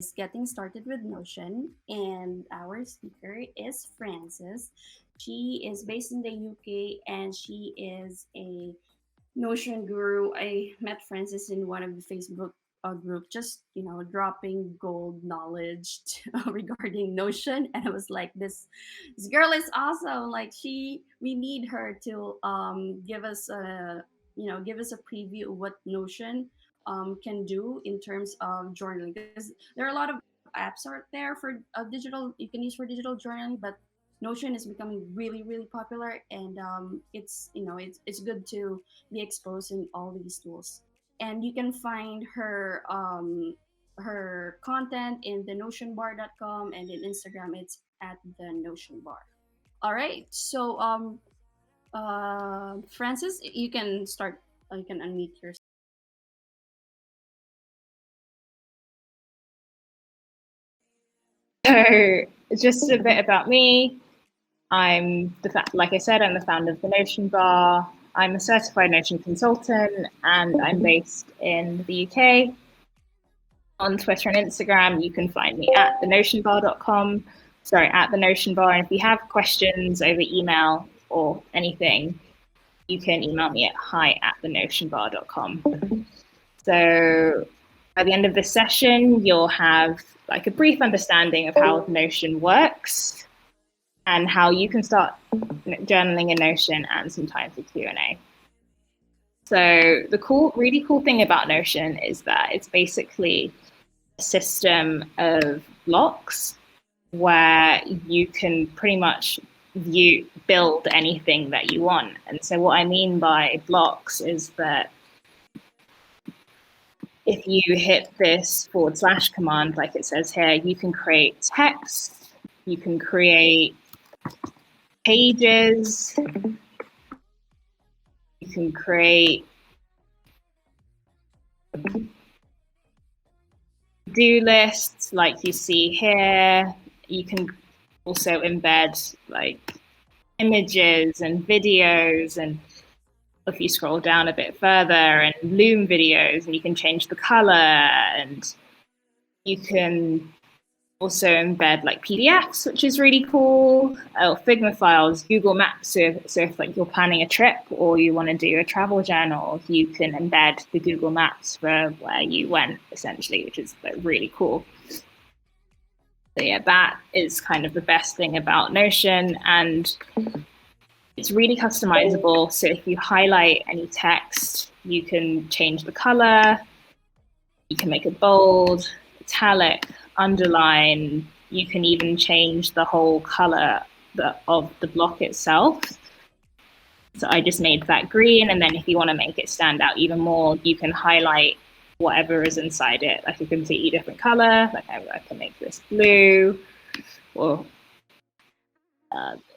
is Getting Started with Notion, and our speaker is Frances. She is based in the UK and she is a Notion guru. I met Frances in one of the Facebook group, just dropping gold knowledge regarding Notion, and I was like, this girl is awesome. Like we need her to give us a give us a preview of what Notion can do in terms of journaling, because there are a lot of apps out there for digital you can use for digital journaling, but Notion is becoming really really popular, and it's good to be exposed in all these tools. And you can find her content in the notionbar.com, and in Instagram it's at the Notion Bar. All right. So Francis, you can start. You can unmute yourself. So, just a bit about me. Like I said, I'm the founder of the Notion Bar. I'm a certified Notion consultant, and I'm based in the UK. On Twitter and Instagram, you can find me at thenotionbar.com. Sorry, at the Notion Bar. And if you have questions over email or anything, you can email me at hi@thenotionbar.com. So at the end of this session, you'll have like a brief understanding of how Notion works and how you can start journaling in Notion, and some time for Q&A. So the really cool thing about Notion is that it's basically a system of blocks where you can pretty much build anything that you want. And so what I mean by blocks is that if you hit this / command, like it says here, you can create text, you can create pages, you can create to-do lists like you see here. You can also embed like images and videos, and if you scroll down a bit further, and Loom videos, and you can change the color, and you can also embed like PDFs, which is really cool, or Figma files, Google Maps. So if like you're planning a trip or you want to do a travel journal, you can embed the Google Maps for where you went, essentially, which is like really cool. So yeah, that is kind of the best thing about Notion, and it's really customizable. So if you highlight any text, you can change the color, you can make it bold, italic, underline. You can even change the whole color of the block itself. So I just made that green, and then if you want to make it stand out even more, you can highlight whatever is inside it, like a completely different color. Like I can make this blue, or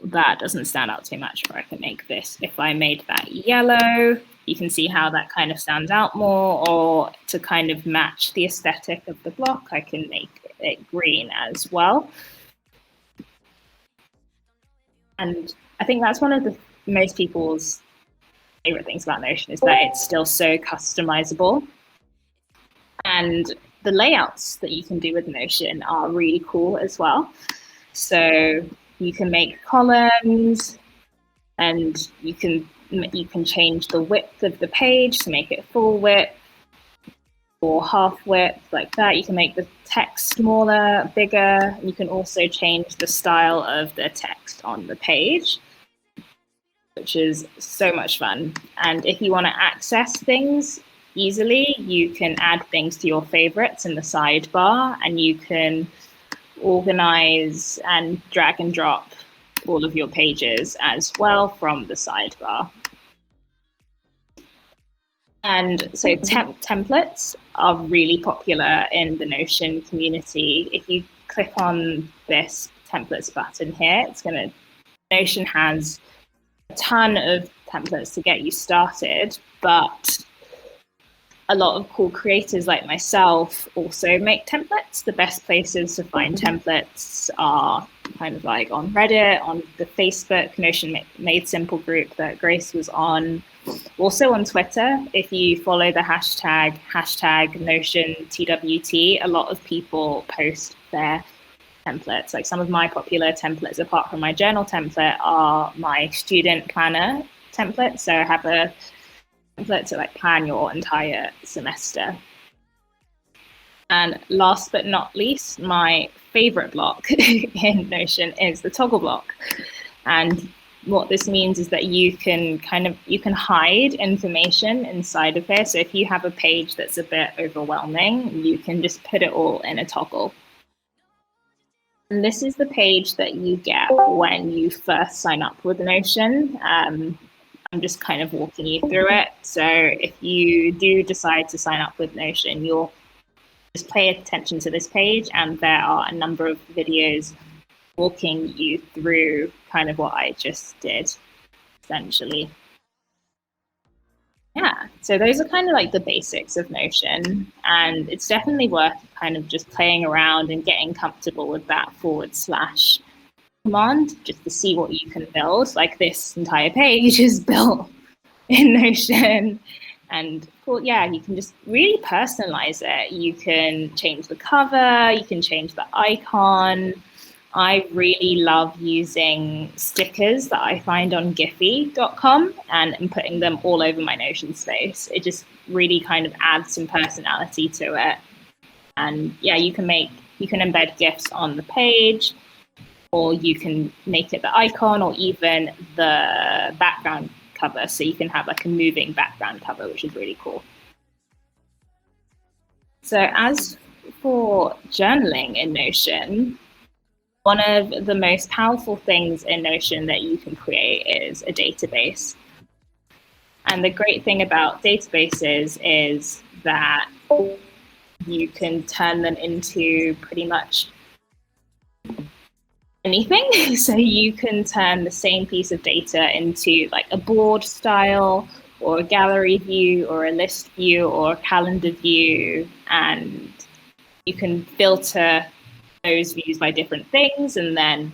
that doesn't stand out too much, or I can make this. If I made that yellow, you can see how that kind of stands out more, or to kind of match the aesthetic of the block, I can make it green as well. And I think that's one of the most people's favorite things about Notion, is that it's still so customizable. And the layouts that you can do with Notion are really cool as well. So you can make columns, and you can change the width of the page to make it full width or half width, like that. You can make the text smaller, bigger. You can also change the style of the text on the page, which is so much fun. And if you want to access things easily, you can add things to your favorites in the sidebar, and you can organize and drag and drop all of your pages as well from the sidebar. And so templates are really popular in the Notion community. If you click on this templates button here, Notion has a ton of templates to get you started, but a lot of cool creators like myself also make templates. The best places to find templates are kind of like on Reddit, on the Facebook Notion Made Simple group that Grace was on. Also on Twitter, if you follow the hashtag Notion TWT, a lot of people post their templates. Like some of my popular templates, apart from my journal template, are my student planner template. So I have a template to like plan your entire semester. And last but not least, my favorite block in Notion is the toggle block. And what this means is that you can hide information inside of here. So if you have a page that's a bit overwhelming, you can just put it all in a toggle. And this is the page that you get when you first sign up with Notion. I'm just kind of walking you through it. So if you do decide to sign up with Notion, you'll just pay attention to this page, and there are a number of videos walking you through kind of what I just did, essentially. Yeah, so those are kind of like the basics of Notion, and it's definitely worth kind of just playing around and getting comfortable with that / command just to see what you can build. Like this entire page is built in Notion. And yeah, you can just really personalize it. You can change the cover, you can change the icon. I really love using stickers that I find on Giphy.com and putting them all over my Notion space. It just really kind of adds some personality to it. And yeah, you can embed GIFs on the page, or you can make it the icon or even the background cover, so you can have like a moving background cover, which is really cool. So as for journaling in Notion, one of the most powerful things in Notion that you can create is a database. And the great thing about databases is that you can turn them into pretty much anything. So you can turn the same piece of data into like a board style or a gallery view or a list view or a calendar view, and you can filter those views by different things and then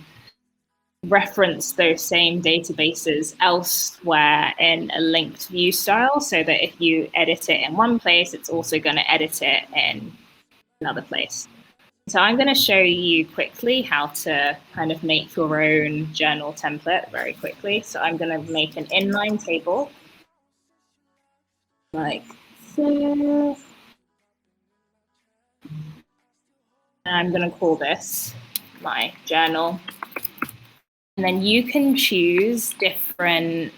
reference those same databases elsewhere in a linked view style, so that if you edit it in one place, it's also going to edit it in another place. So I'm going to show you quickly how to kind of make your own journal template very quickly. So I'm going to make an inline table like so. And I'm going to call this my journal. And then you can choose different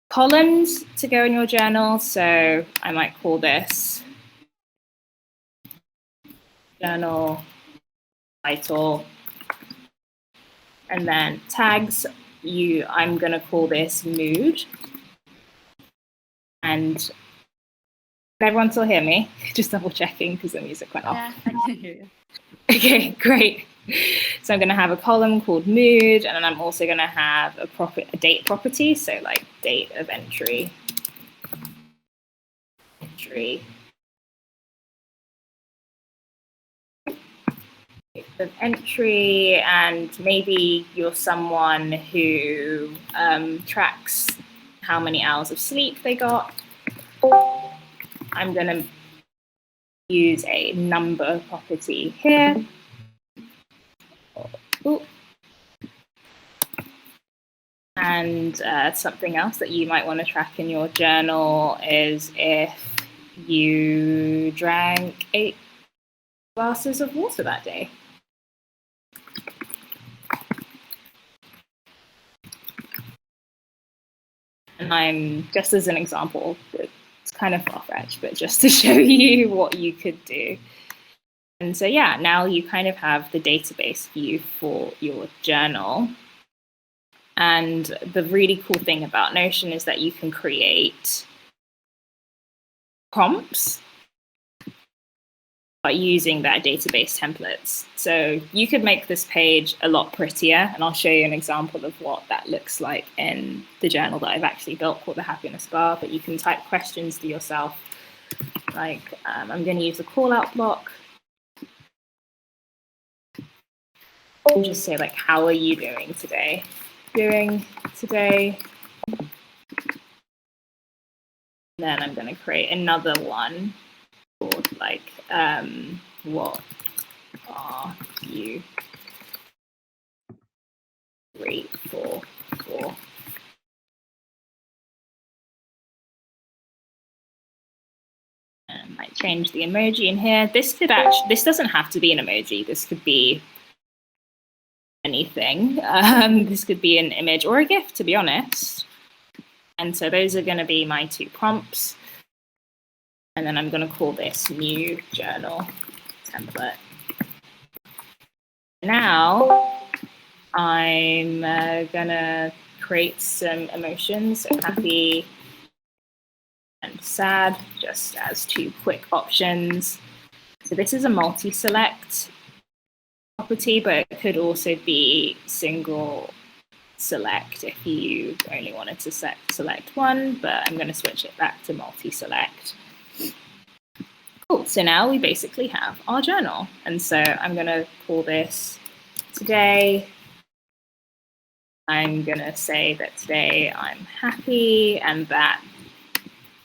columns to go in your journal. So I might call this journal title, and then tags. I'm going to call this mood. And can everyone still hear me? Just double checking because the music went off. Yeah, I can hear you. Okay, great. So I'm going to have a column called mood, and then I'm also going to have a date property. So like date of entry. Of entry, and maybe you're someone who tracks how many hours of sleep they got. I'm going to use a number property here. Ooh. And something else that you might want to track in your journal is if you drank 8 glasses of water that day. And I'm, just as an example, it's kind of far-fetched, but just to show you what you could do. And so, yeah, now you kind of have the database view for your journal. And the really cool thing about Notion is that you can create prompts by using that database templates. So you could make this page a lot prettier, and I'll show you an example of what that looks like in the journal that I've actually built called the Happiness Bar. But you can type questions to yourself Like I'm going to use the call out block. And just say like, how are you doing today? Then I'm going to create another one called like, what are you grateful for? Might change the emoji in here. This doesn't have to be an emoji. This could be anything. This could be an image or a GIF, to be honest. And so those are going to be my 2 prompts. And then I'm going to call this new journal template. Now I'm going to create some emotions, so happy and sad, just as 2 quick options. So this is a multi-select property, but it could also be single select if you only wanted to select one, but I'm going to switch it back to multi-select. Cool, so now we basically have our journal. And so I'm going to call this today. I'm going to say that today I'm happy, and that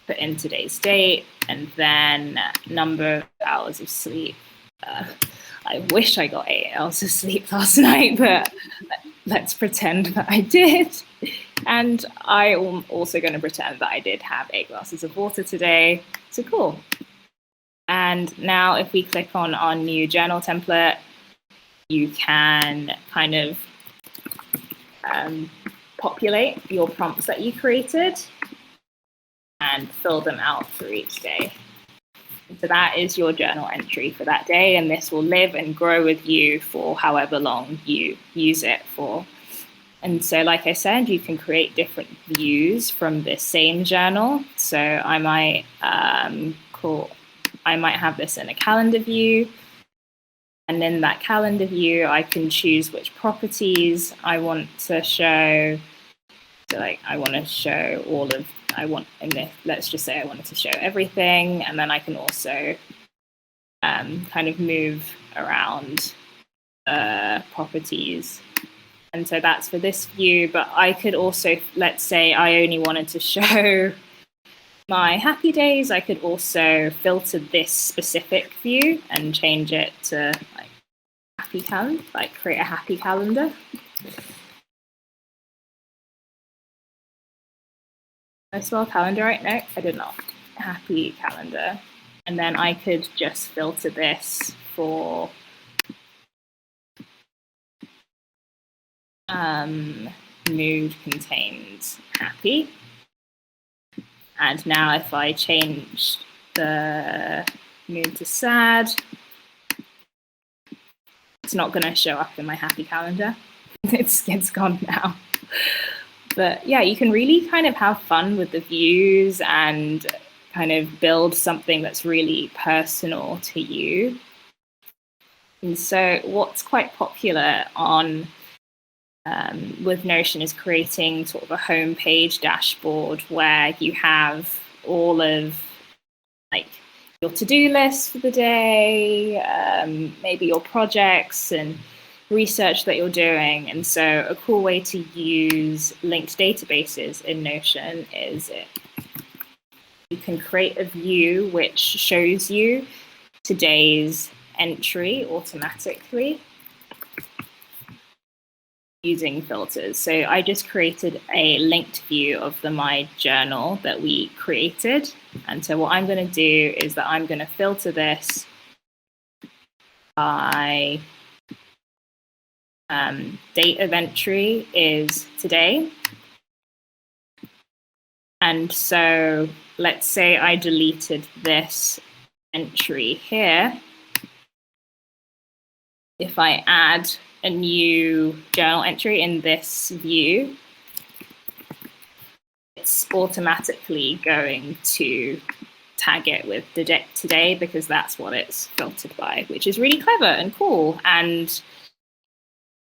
put in today's date, and then number of hours of sleep. I wish I got 8 hours of sleep last night, but let's pretend that I did. And I am also going to pretend that I did have 8 glasses of water today. So cool. And now if we click on our new journal template, you can kind of populate your prompts that you created and fill them out for each day. So that is your journal entry for that day, and this will live and grow with you for however long you use it for. And so, like I said, you can create different views from this same journal. So I might have this in a calendar view, and in that calendar view, I can choose which properties I want to show. So like I want to show let's just say I wanted to show everything, and then I can also kind of move around properties. And so that's for this view, but I could also, let's say I only wanted to show my happy days, I could also filter this specific view and change it to like happy calendar, like create a happy calendar. I spell calendar right? No, I did not. Happy calendar. And then I could just filter this for mood contains happy. And now if I change the mood to sad, it's not going to show up in my happy calendar. It's gone now. But yeah, you can really kind of have fun with the views and kind of build something that's really personal to you. And so what's quite popular on with Notion is creating sort of a homepage dashboard where you have all of like your to-do list for the day, maybe your projects and research that you're doing. And so a cool way to use linked databases in Notion is you can create a view which shows you today's entry automatically using filters. So I just created a linked view of my journal that we created. And so what I'm going to do is that I'm going to filter this by date of entry is today. And so let's say I deleted this entry here. If I add a new journal entry in this view, it's automatically going to tag it with the date today because that's what it's filtered by, which is really clever and cool. And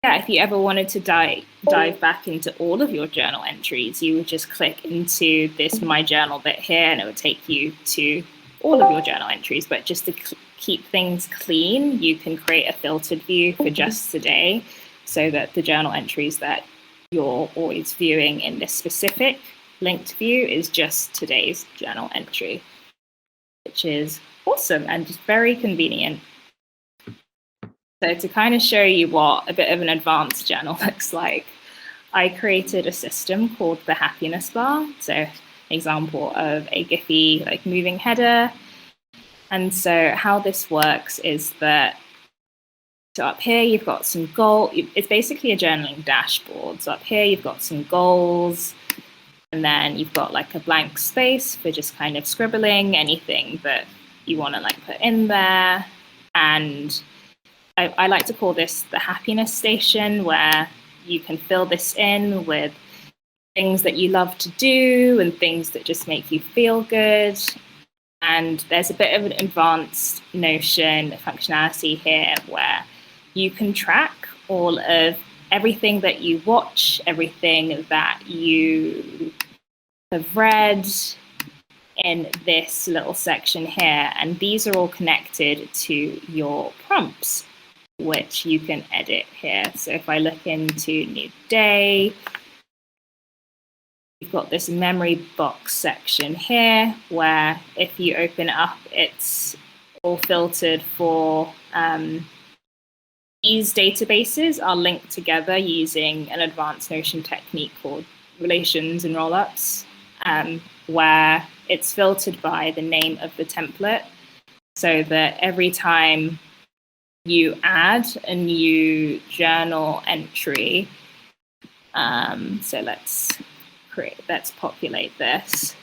yeah, if you ever wanted to dive back into all of your journal entries, you would just click into this My Journal bit here and it would take you to all of your journal entries, but just to keep things clean, you can create a filtered view for just today so that the journal entries that you're always viewing in this specific linked view is just today's journal entry, which is awesome and just very convenient. So to kind of show you what a bit of an advanced journal looks like, I created a system called the happiness bar. So example of a Giphy like moving header. And so how this works is that, so up here you've got some goal. It's basically a journaling dashboard. So up here you've got some goals, and then you've got like a blank space for just kind of scribbling anything that you want to like put in there. And I like to call this the happiness station, where you can fill this in with things that you love to do and things that just make you feel good. And there's a bit of an advanced Notion functionality here where you can track all of everything that you watch, everything that you have read in this little section here. And these are all connected to your prompts, which you can edit here. So if I look into new day, we've got this memory box section here where if you open it up, it's all filtered for these databases are linked together using an advanced Notion technique called relations and rollups, where it's filtered by the name of the template, so that every time you add a new journal entry, so let's populate this.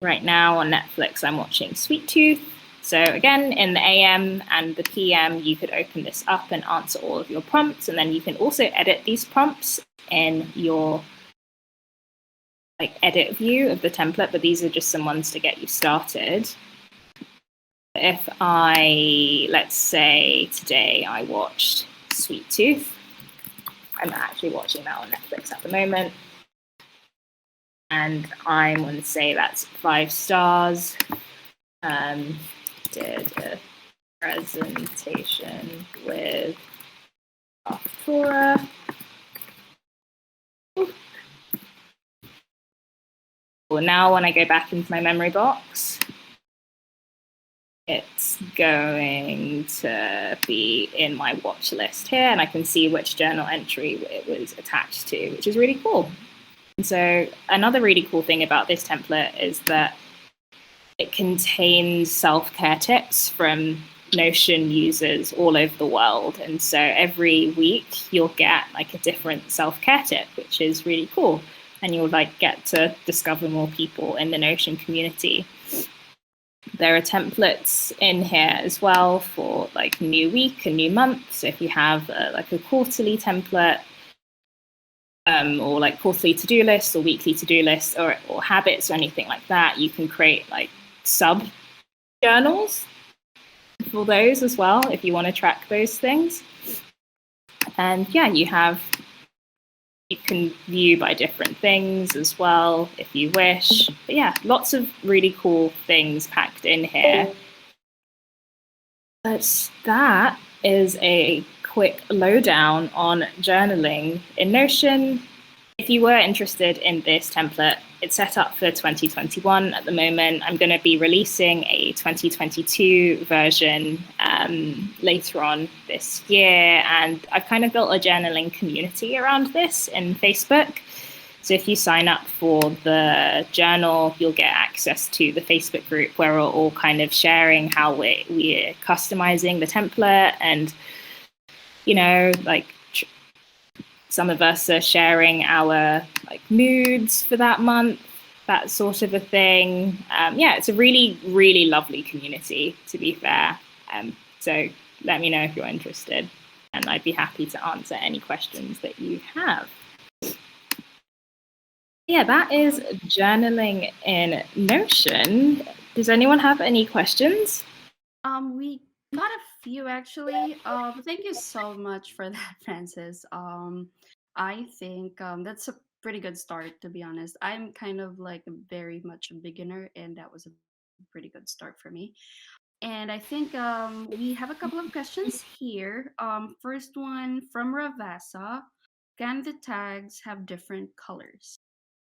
Right now on Netflix, I'm watching Sweet Tooth. So again, in the AM and the PM, you could open this up and answer all of your prompts. And then you can also edit these prompts in your like edit view of the template, but these are just some ones to get you started. If let's say today I watched Sweet Tooth. I'm actually watching that on Netflix at the moment. And I'm going to say that's 5 stars. Did a presentation with Kraftora. Well, now when I go back into my memory box, it's going to be in my watch list here, and I can see which journal entry it was attached to, which is really cool. And so another really cool thing about this template is that it contains self-care tips from Notion users all over the world. And so every week you'll get like a different self-care tip, which is really cool. And you'll like get to discover more people in the Notion community. There are templates in here as well for like new week and new month. So if you have like a quarterly template, or like quarterly to-do lists or weekly to-do lists or habits or anything like that, you can create like sub journals for those as well if you want to track those things. And yeah, you can view by different things as well if you wish. But yeah, lots of really cool things packed in here. But that is a quick lowdown on journaling in Notion. If you were interested in this template, it's set up for 2021 at the moment. I'm going to be releasing a 2022 version later on this year. And I've kind of built a journaling community around this in Facebook. So if you sign up for the journal, you'll get access to the Facebook group where we're all kind of sharing how we're customizing the template. And, you know, like some of us are sharing our like moods for that month, that sort of a thing. Yeah, it's a really, really lovely community, to be fair. So let me know if you're interested, and I'd be happy to answer any questions that you have. Yeah, that is journaling in Notion. Does anyone have any questions? We got a few actually. Thank you so much for that, Francis. I think that's a pretty good start, to be honest. I'm kind of like very much a beginner, and that was a pretty good start for me. And I think we have a couple of questions here. First one from Ravasa. Can the tags have different colors?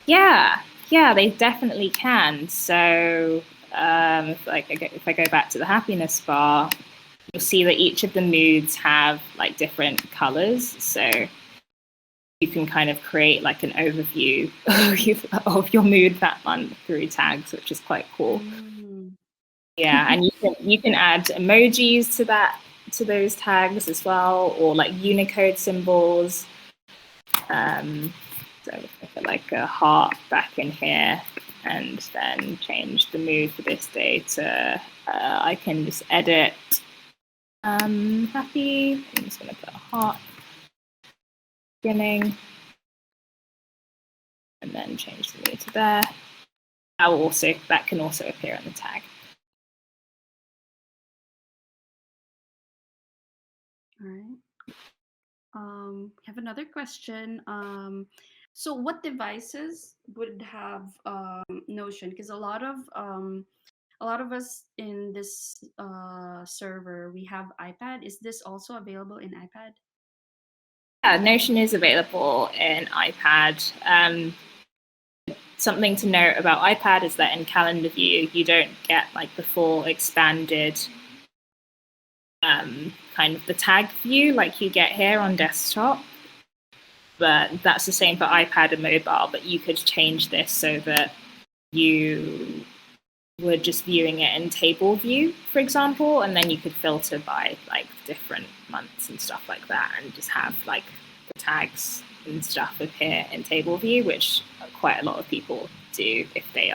Yeah, they definitely can. So, if I go back to the happiness bar, you'll see that each of the moods have like different colors. So you can kind of create like an overview of your mood that month through tags, which is quite cool. Mm. Yeah, and you can add emojis to those tags as well, or like Unicode symbols. So I put like a heart back in here, and then change the mood for this day to I can just edit happy. I'm just gonna put a heart beginning, and then change the mood to there. That can also appear in the tag. All right. Have another question. So what devices would have Notion? Because a lot of us in this server we have iPad. Is this also available in iPad? Yeah, Notion is available in iPad. Something to note about iPad is that in calendar view, you don't get like the full expanded kind of the tag view like you get here on desktop. But that's the same for iPad and mobile. But you could change this so that you were just viewing it in table view, for example, and then you could filter by like different months and stuff like that, and just have like the tags and stuff appear in table view, which quite a lot of people do if they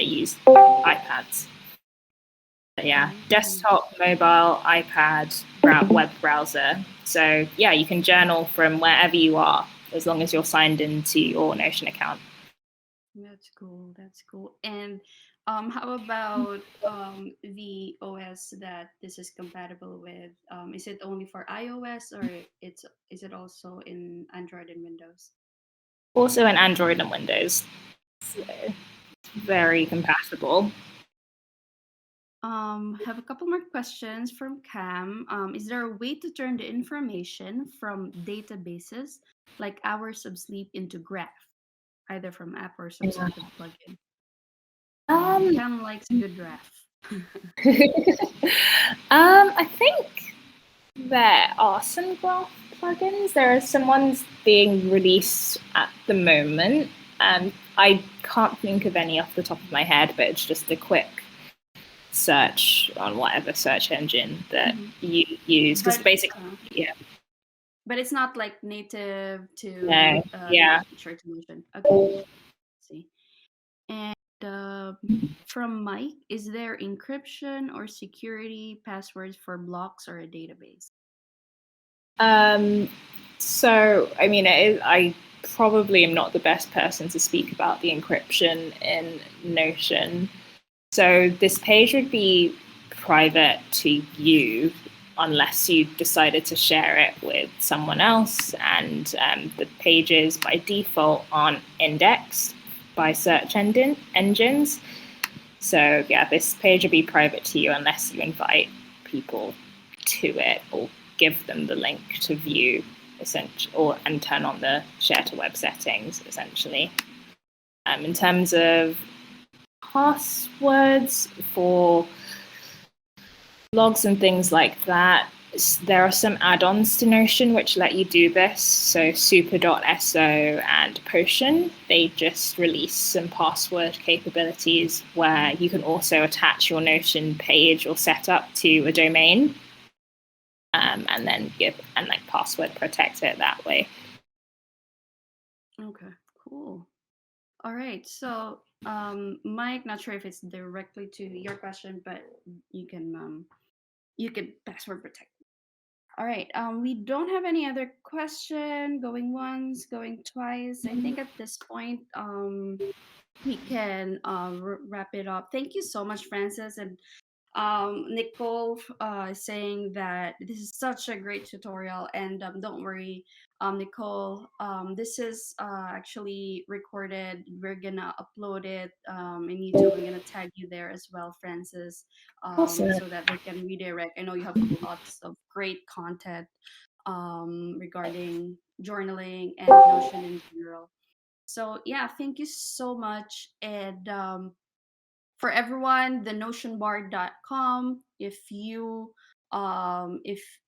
use iPads. But yeah, desktop, mobile, iPad, web browser. So yeah, you can journal from wherever you are as long as you're signed into your Notion account. That's cool. That's cool. And how about the OS that this is compatible with? Is it only for iOS or is it also in Android and Windows? Also in Android and Windows. So very compatible. Have a couple more questions from Cam. Is there a way to turn the information from databases like hours of sleep into graph, either from app or some Yeah. sort of plugin? Um, Cam likes a good graph. I think there are some graph plugins. There are some ones being released at the moment. I can't think of any off the top of my head, but it's just a quick search on whatever search engine that you use. Because But basically, yeah, but it's not like native no, to yeah. short solution. Okay, see. And from Mike, is there encryption or security passwords for blocks or a database? Um, so, I mean, I probably am not the best person to speak about the encryption in Notion. So, this page would be private to you unless you decided to share it with someone else. And the pages by default aren't indexed by search engines. So, yeah, this page would be private to you unless you invite people to it or give them the link to view essentially, or and turn on the share to web settings essentially. In terms of passwords for blogs and things like that, there are some add-ons to Notion which let you do this. So super.so and Potion, they just released some password capabilities where you can also attach your Notion page or setup to a domain, and then like password protect it that way. Okay, cool. All right. So, Mike, not sure if it's directly to your question, but you can password protect. All right. We don't have any other question going once, going twice. I think at this point, we can wrap it up. Thank you so much, Francis, and Nicole is saying that this is such a great tutorial, and don't worry, Nicole. This is actually recorded. We're gonna upload it in YouTube. I'm gonna tag you there as well, Francis, Awesome. so that they can redirect. I know you have lots of great content regarding journaling and Notion in general. So yeah, thank you so much, and for everyone, the notionbar.com. If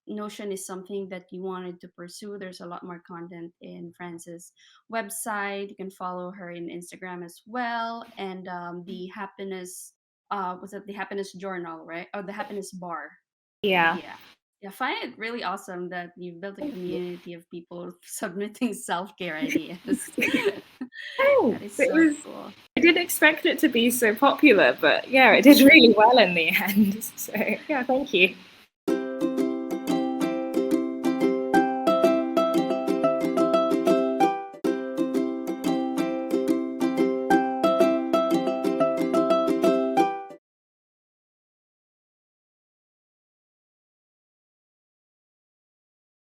Notion is something that you wanted to pursue, there's a lot more content in Frances' website. You can follow her in Instagram as well, and the happiness was it the happiness journal, right? Or the happiness bar. Yeah. Yeah. Yeah, I find it really awesome that you've built a community of people submitting self-care ideas. That Thanks. is so cool. I didn't expect it to be so popular, but yeah, it did really well in the end. So yeah, thank you.